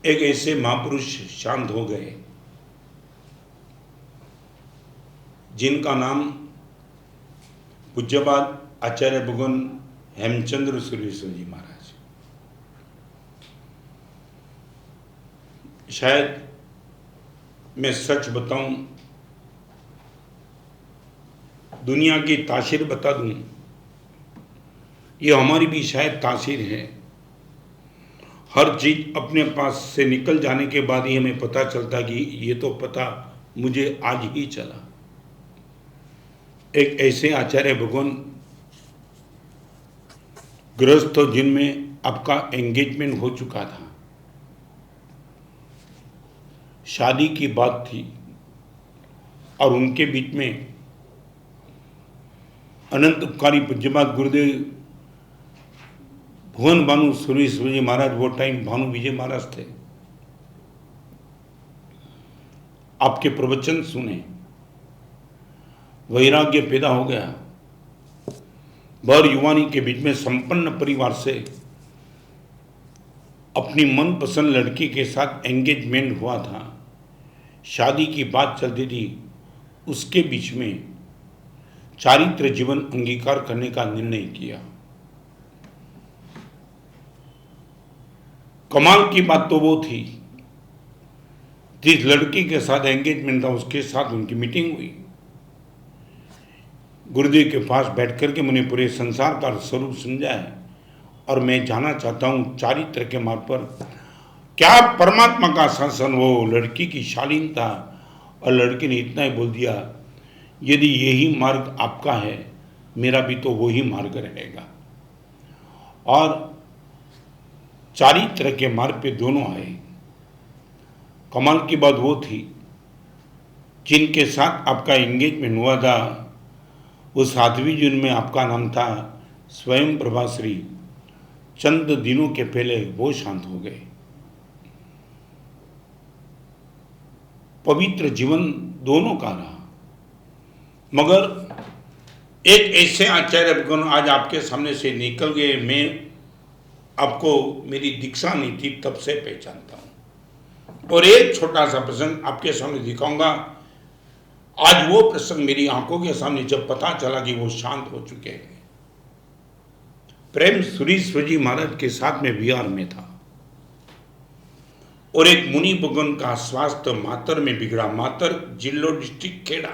एक ऐसे महापुरुष शांत हो गए जिनका नाम पूज्यपाद आचार्य भगवान हेमचंद्र सुरेश्वर जी महाराज। शायद मैं सच बताऊं, दुनिया की तासीर बता दूं, ये हमारी भी शायद तासीर है। हर चीज अपने पास से निकल जाने के बाद ही हमें पता चलता कि ये तो पता मुझे आज ही चला। एक ऐसे आचार्य भगवान गृहस्थ जिनमें आपका एंगेजमेंट हो चुका था, शादी की बात थी और उनके बीच में अनंत उपकारी पूज्यपाद गुरुदेव भुवन भानु सुरेश्वर जी महाराज, वो टाइम भानु विजय महाराज थे, आपके प्रवचन सुने, वैराग्य पैदा हो गया। भर युवानी के बीच में संपन्न परिवार से अपनी मनपसंद लड़की के साथ एंगेजमेंट हुआ था, शादी की बात चलती थी। उसके बीच में चारित्र जीवन अंगीकार करने का निर्णय किया। कमाल की बात तो वो थी, जिस लड़की के साथ एंगेजमेंट था उसके साथ उनकी मीटिंग हुई। गुरुदेव के पास बैठ करके मैंने पूरे संसार का स्वरूप समझा है और मैं जानना चाहता हूँ चारित्र के मार्ग पर क्या परमात्मा का शासन। वो लड़की की शालीनता और लड़की ने इतना ही बोल दिया, यदि यही मार्ग आपका है मेरा भी तो वही मार्ग रहेगा। और चारित्र के मार्ग पे दोनों आए। कमाल की बात वो थी, जिनके साथ आपका एंगेजमेंट हुआ था वो साध्वी जिनमें आपका नाम था स्वयं प्रभाश्री। चंद दिनों के पहले वो शांत हो गए। पवित्र जीवन दोनों का रहा, मगर एक ऐसे आचार्य भगवान आज आपके सामने से निकल गए। मैं आपको मेरी दीक्षा नहीं थी तब से पहचानता हूं। और एक छोटा सा प्रसंग आपके सामने दिखाऊंगा। आज वो प्रसंग मेरी आंखों के सामने जब पता चला कि वो शांत हो चुके हैं। प्रेम सुरेश्वर जी महाराज के साथ में बिहार में था और एक मुनि भगवान का स्वास्थ्य मातर में बिगड़ा। मातर जिलो डिस्ट्रिक्ट खेड़ा।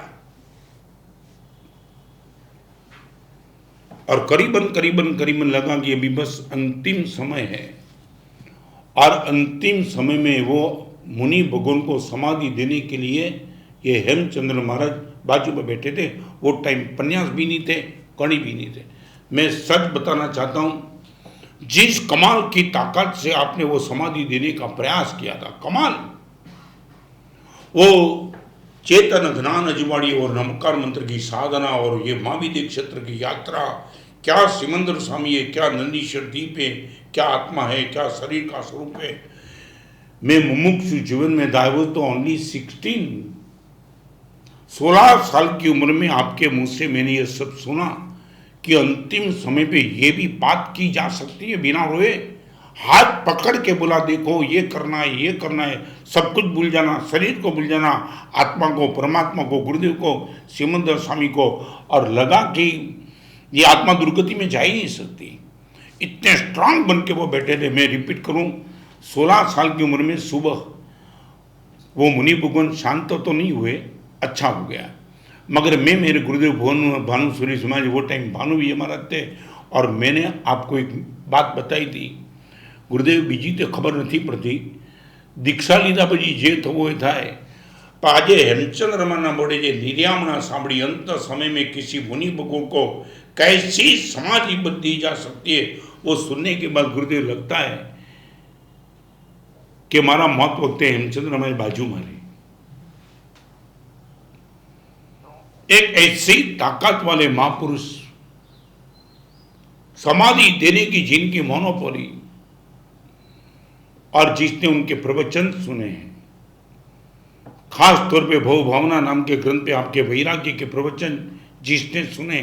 और करीबन लगा कि अभी बस अंतिम समय है। और अंतिम समय में वो मुनि भगवान को समाधि देने के लिए ये हेमचंद्र महाराज बाजू में बैठे थे। वो टाइम पन्यास भी नहीं थे, कड़ी भी नहीं थे। मैं सच बताना चाहता हूँ, जिस कमाल की ताकत से आपने वो समाधि देने का प्रयास किया था, कमाल। वो चेतन ज्ञान अजवाड़ी और नमकार मंत्र की साधना और ये महाविद्य क्षेत्र की यात्रा, क्या सिमंदर स्वामी है, क्या नंदीश्वर द्वीप है, क्या आत्मा है, क्या शरीर का स्वरूप है। मैं मुमुक्षु जीवन में दायवो तो ओनली 16 साल की उम्र में आपके मुंह से मैंने ये सब सुना कि अंतिम समय पे ये भी बात की जा सकती है बिना रोए। हाथ पकड़ के बोला, देखो ये करना है, ये करना है, सब कुछ भूल जाना, शरीर को भूल जाना, आत्मा को, परमात्मा को, गुरुदेव को, सिमंदर स्वामी को। और लगा कि ये आत्मा दुर्गति में जा ही नहीं सकती। इतने स्ट्रांग बन के वो बैठे थे। मैं रिपीट करूं, 16 साल की उम्र में सुबह वो मुनि भगवान शांत तो नहीं हुए, अच्छा हो गया। मगर मैं मेरे गुरुदेव भुवन भानु सुरेश महाराज, वो टाइम भानु विजय महाराज थे, और मैंने आपको एक बात बताई थी। गुरुदेव बीजी तो खबर नहीं पड़ती, दीक्षा लीधा પછી જે થવો એ થાય। पर आज हेमचंद्र रमना बोले जे निर्यामना सांभળી अंत समय में किसी मुनि भगवान को कैसी समाधि दी जा सकती है, वो सुनने के बाद गुरुदेव लगता है कि मारा मौत वक्ते हेमचंद्र हमारे बाजू मारे। एक ऐसी ताकत वाले महापुरुष, समाधि देने की जिनकी मोनोपोली, और जिसने उनके प्रवचन सुने हैं, खास तौर पे भव भावना नाम के ग्रंथ पे आपके वैराग्य के प्रवचन जिसने सुने,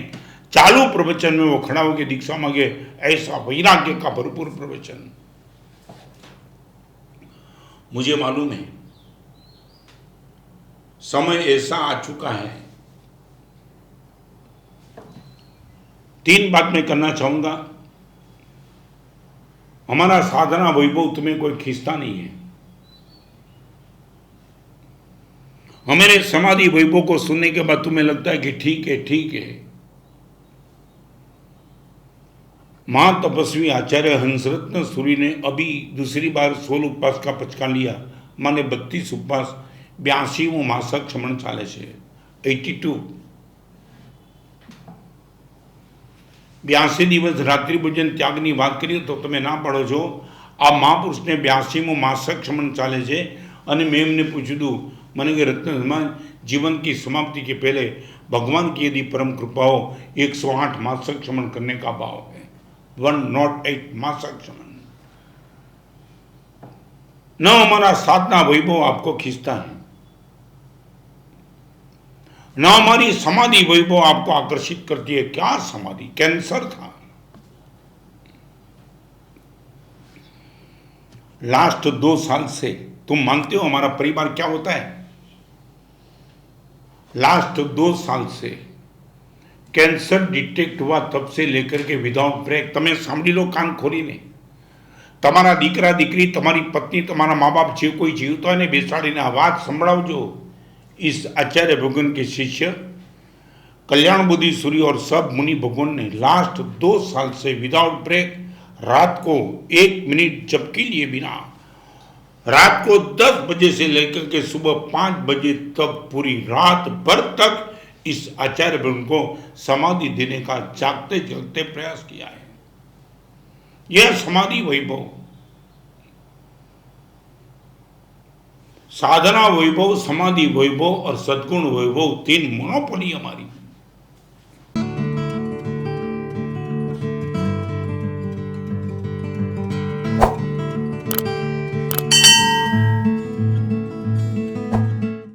चालू प्रवचन में वो खड़ा होकर दीक्षा मांगे, ऐसा वैराग्य का भरपूर प्रवचन। मुझे मालूम है समय ऐसा आ चुका है। 3 बात मैं करना चाहूंगा। हमारा साधना वैभव तुम्हें कोई खींचता नहीं है। हमारे समाधि वैभव को सुनने के बाद तुम्हें लगता है कि ठीक है ठीक है। महातपस्वी आचार्य हंसरत्न सूरी ने अभी दूसरी बार 16 उपवास का पचका लिया, माने 32 उपवास 82 मासक क्षमण चाले છે 82 82 દિવસ રાત્રિ ભોજન ત્યાગની વાત કરીએ તો તમે ના પાડો છો। આ મહાપુરુષને 82મું માસક क्षमण ચાલે છે અને મેં એમને પૂછ્યું હતું, મને કે રત્ન जीवन की समाप्ति के पहले भगवान की यदि परम कृपा हो 108 मासक क्षमण करने का भाव है। 108 मासक क्षमण। न हमारा साधना वैभव आपको खींचता है, न हमारी समाधि वैभव आपको आकर्षित करती है। क्या समाधि, कैंसर था। लास्ट 2 साल से तुम मानते हो हमारा परिवार क्या होता है? लास्ट 2 साल से कैंसर डिटेक्ट हुआ तब से लेकर के विदाउट ब्रेक, તમે સાંભળી લો કાન ખોલીને, તમારા દીકરા દીકરી, તમારી પત્ની, તમારા મા બાપ જે કોઈ જીવતા હોય ને બેસાડીને આ વાત સંભળાવજો। इस आचार्य भगवान के शिष्य कल्याण बुद्धि सूर्य और सब मुनि भगवान ने लास्ट 2 साल से विदाउट ब्रेक रात को 1 मिनट जप के लिए बिना, रात को 10 बजे से लेकर के सुबह 5 बजे तक पूरी रात भर तक इस आचार्य भगवान को समाधि देने का जागते जगते प्रयास किया है। यह समाधि वैभव, साधना वैभव, समाधि वैभव और सद्गुण वैभव, 3 मोनोपोली हमारी।